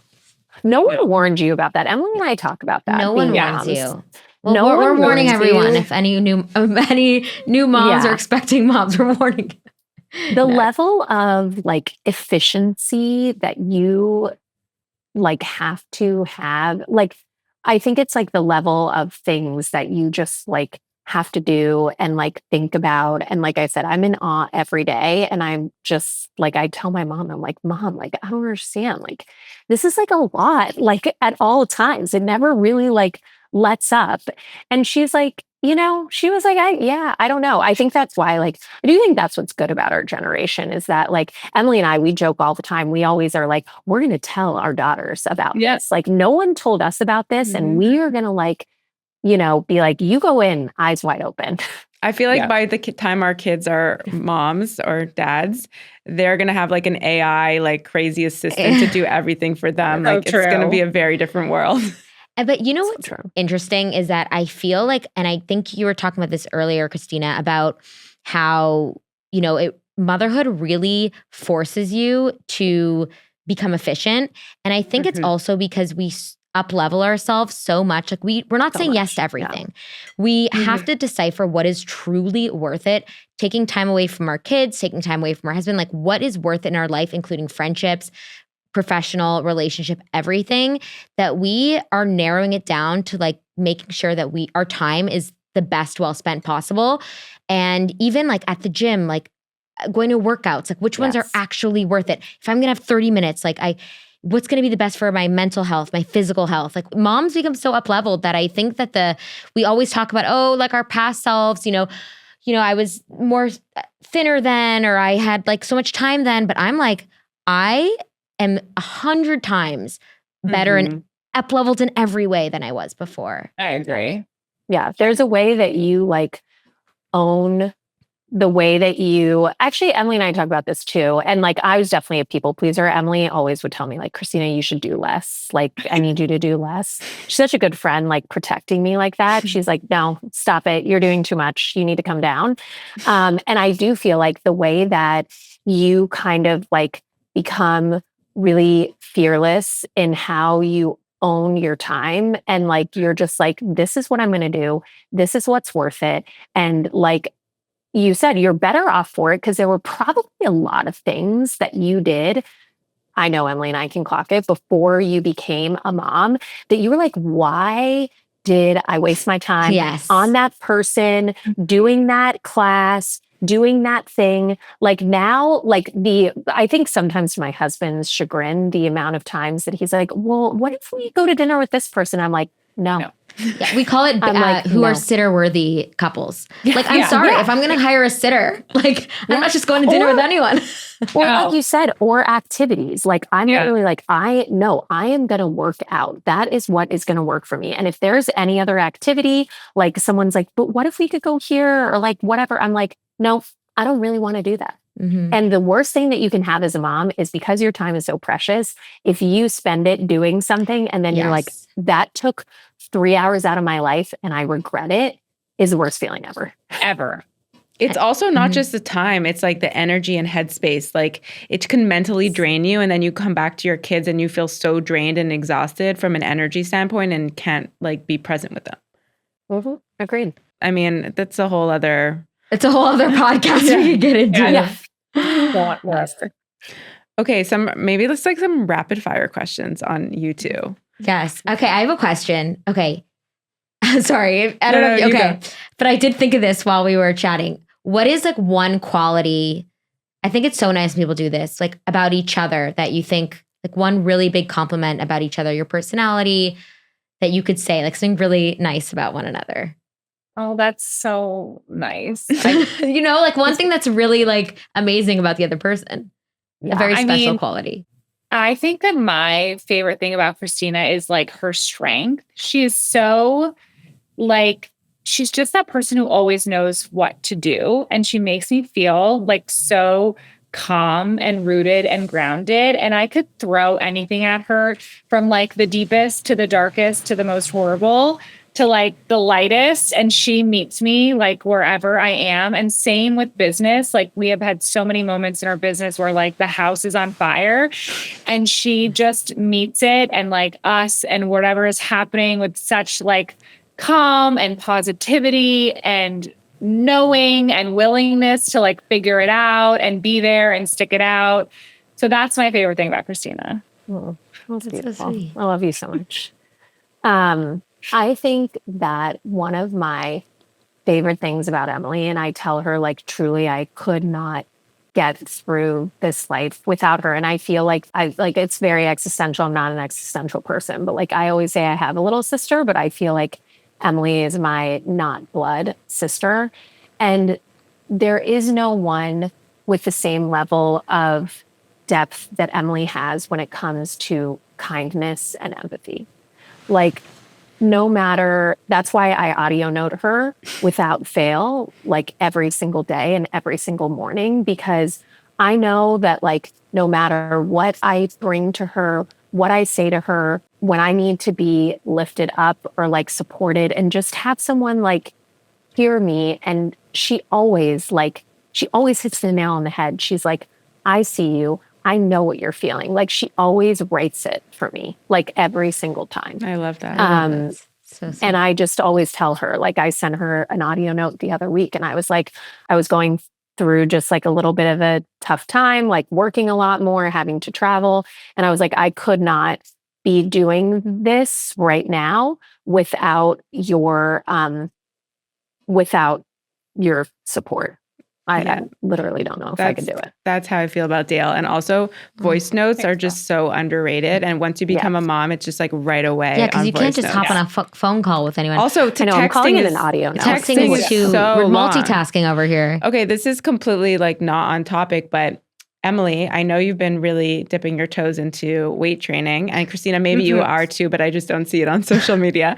No one warned you about that. Emily and I talk about that. No one warns you. Well, we're warning everyone. If any new moms are expecting moms, we're warning. The level of like efficiency that you like have to have, like, I think it's like the level of things that you just like have to do and like think about. And like I said, I'm in awe every day. And I'm just like, I tell my mom, I'm like, Mom, like, I don't understand. Like, this is like a lot, like at all times. It never really like lets up. And she's like, she was like, I don't know. I think that's why, like, I do think that's what's good about our generation is that like Emily and I, we joke all the time. We always are like, we're going to tell our daughters about this. Like no one told us about this. And we are going to like, be like, you go in eyes wide open. I feel like by the time our kids are moms or dads, they're going to have like an AI, like crazy assistant to do everything for them. Like it's going to be a very different world. But you know what's interesting is that I feel like, and I think you were talking about this earlier, Christina, about how, motherhood really forces you to become efficient. And I think it's also because we up level ourselves so much. Like we're not saying yes to everything. Yeah. We have to decipher what is truly worth it. Taking time away from our kids, taking time away from our husband, like what is worth it in our life, including friendships, professional relationship, everything, that we are narrowing it down to like making sure that our time is the best well spent possible. And even like at the gym, like going to workouts, like which ones are actually worth it? If I'm going to have 30 minutes, like what's going to be the best for my mental health, my physical health? Like moms become so up leveled that I think that we always talk about, like our past selves, I was more thinner then, or I had like so much time then, but I'm like, I am 100 times better and up leveled in every way than I was before. I agree. Yeah. There's a way that you like own the way that actually, Emily and I talk about this too. And like, I was definitely a people pleaser. Emily always would tell me like, Christina, you should do less. Like, I need you to do less. She's such a good friend, like protecting me like that. She's like, no, stop it. You're doing too much. You need to come down. And I do feel like the way that you kind of like become really fearless in how you own your time. And like, you're just like, this is what I'm going to do. This is what's worth it. And like you said, you're better off for it because there were probably a lot of things that you did. I know Emily and I can clock it before you became a mom that you were like, why did I waste my time on that person, doing that class, doing that thing? Like now, like I think sometimes to my husband's chagrin, the amount of times that he's like, well, what if we go to dinner with this person? I'm like, no. Yeah, we call it who are sitter worthy couples. Like, I'm sorry if I'm going to hire a sitter, like I'm not just going to dinner with anyone. Or like you said, or activities. Like I'm literally like, I am going to work out. That is what is going to work for me. And if there's any other activity, like someone's like, but what if we could go here or like whatever? I'm like, no, I don't really want to do that. And the worst thing that you can have as a mom is because your time is so precious. If you spend it doing something and then you're like, that took 3 hours out of my life and I regret it, is the worst feeling ever. Ever. It's also not just the time. It's like the energy and headspace. Like it can mentally drain you. And then you come back to your kids and you feel so drained and exhausted from an energy standpoint and can't like be present with them. Agreed. I mean, that's a whole other... It's a whole other podcast we could get into. Okay, maybe let's like some rapid fire questions on you two. Yes. Okay, I have a question. Okay. Sorry. I don't know. Okay. But I did think of this while we were chatting. What is like one quality, I think it's so nice when people do this, like about each other that you think like one really big compliment about each other, your personality that you could say, like something really nice about one another. Oh, that's so nice. Like one thing that's really like amazing about the other person. Yeah. A very special quality. I think that my favorite thing about Christina is like her strength. She is so like, she's just that person who always knows what to do. And she makes me feel like so calm and rooted and grounded. And I could throw anything at her from like the deepest to the darkest to the most horrible to like the lightest, and she meets me like wherever I am. And same with business. Like we have had so many moments in our business where like the house is on fire and she just meets it and like us and whatever is happening with such like calm and positivity and knowing and willingness to like figure it out and be there and stick it out. So that's my favorite thing about Christina. Oh, that's beautiful. So I love you so much. I think that one of my favorite things about Emily, and I tell her like truly I could not get through this life without her. And I feel like it's very existential. I'm not an existential person, but like I always say I have a little sister, but I feel like Emily is my not blood sister. And there is no one with the same level of depth that Emily has when it comes to kindness and empathy. Like no matter, that's why I audio note her without fail, like every single day and every single morning, because I know that like no matter what I bring to her, what I say to her, when I need to be lifted up or like supported and just have someone like hear me. And she always hits the nail on the head. She's like, I see you. I know what you're feeling. Like she always writes it for me, like every single time. I love that. So sweet. And I just always tell her, like I sent her an audio note the other week and I was like, I was going through just like a little bit of a tough time, like working a lot more, having to travel. And I was like, I could not be doing this right now without your support. I literally don't know if I could do it. That's how I feel about Dale. And also voice notes are just so underrated. And once you become a mom, it's just like right away. Yeah, because you can't just hop on a phone call with anyone. Also, I'm calling it an audio note. Texting is too, we're multitasking over here. Okay, this is completely like not on topic, but Emily, I know you've been really dipping your toes into weight training, and Christina, maybe you are too, but I just don't see it on social media.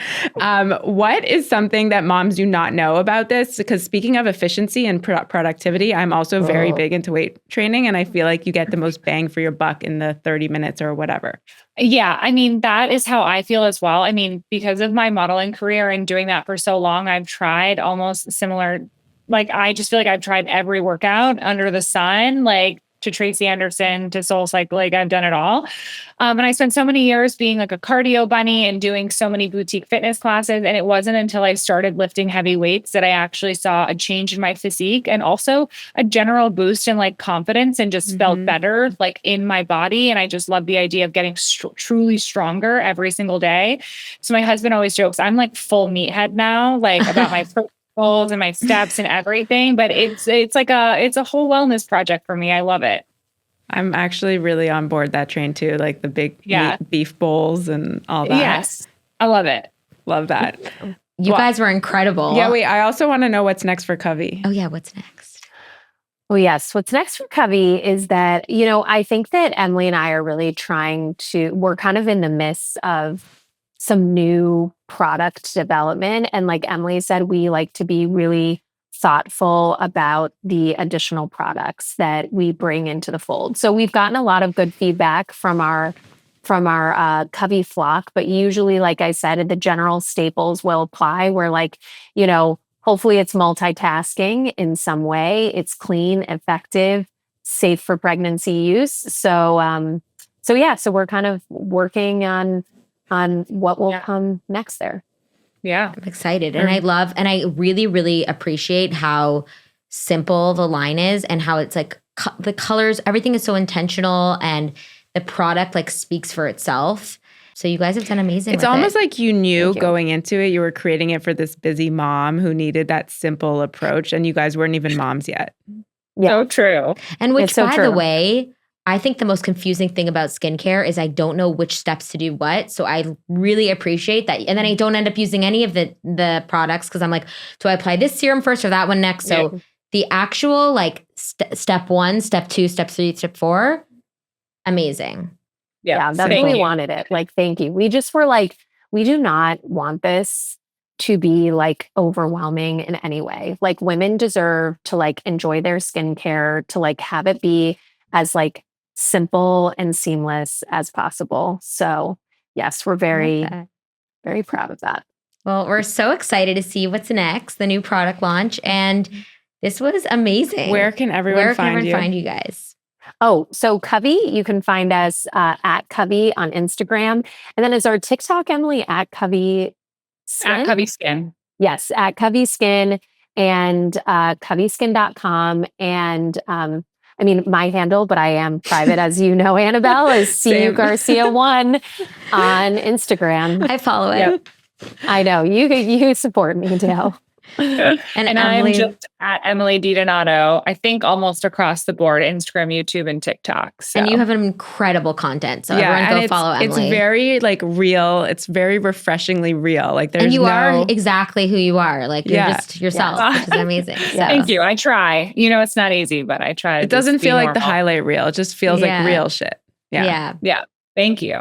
What is something that moms do not know about this? Because speaking of efficiency and productivity, I'm also very big into weight training, and I feel like you get the most bang for your buck in the 30 minutes or whatever. Yeah, I mean, that is how I feel as well. I mean, because of my modeling career and doing that for so long, I've tried almost similar, like, I just feel like I've tried every workout under the sun, like, to Tracy Anderson, to Soul Cycle, like I've done it all. And I spent so many years being like a cardio bunny and doing so many boutique fitness classes. And it wasn't until I started lifting heavy weights that I actually saw a change in my physique and also a general boost in like confidence and just felt better like in my body. And I just love the idea of getting truly stronger every single day. So my husband always jokes, I'm like full meathead now, like about my goals and my steps and everything, but it's a whole wellness project for me. I love it. I'm actually really on board that train too, like the big meat beef bowls and all that. Yes, I love it. Love that. You guys were incredible. Yeah, wait, I also want to know what's next for Covey. Oh yeah, what's next? Oh yes, what's next for Covey is that, I think that Emily and I are really we're kind of in the midst of some new product development. And like Emily said, we like to be really thoughtful about the additional products that we bring into the fold. So we've gotten a lot of good feedback from our Covey flock, but usually, like I said, the general staples will apply where like, hopefully it's multitasking in some way. It's clean, effective, safe for pregnancy use. So we're kind of working on what will come next there. Yeah. I'm excited. And I really, really appreciate how simple the line is and how it's like the colors, everything is so intentional and the product like speaks for itself. So you guys have done amazing. It's almost like you knew going into it, you were creating it for this busy mom who needed that simple approach and you guys weren't even moms yet. Yeah. So true. And which, by the way, I think the most confusing thing about skincare is I don't know which steps to do what. So I really appreciate that. And then I don't end up using any of the products because I'm like, do I apply this serum first or that one next? So the actual like step 1, step 2, step 3, step 4, amazing. Yeah, that's why we wanted it. Like, thank you. We just were like, we do not want this to be like overwhelming in any way. Like women deserve to like enjoy their skincare, to like have it be as like simple and seamless as possible. So yes, we're very, very proud of that. Well, we're so excited to see what's next, the new product launch. And this was amazing. Where can everyone find you guys? Oh, so Covey, you can find us at Covey on Instagram. And then is our TikTok, Emily, at Covey Skin? At Covey Skin. Yes, at Covey Skin and coveyskin.com. And my handle, but I am private, as you know, Annabelle, is CU Garcia 1 on Instagram. I follow it. Yep. I know. You support me, Dale. And I'm just at Emily DiDonato, I think almost across the board, Instagram, YouTube, and TikTok. So. And you have an incredible content. So everyone go follow Emily. It's very like real. It's very refreshingly real. Like there's and you are exactly who you are. Like you're just yourself, which is amazing. So. Thank you. I try. It's not easy, but I try. It doesn't feel like the highlight reel. It just feels like real shit. Yeah. Thank you.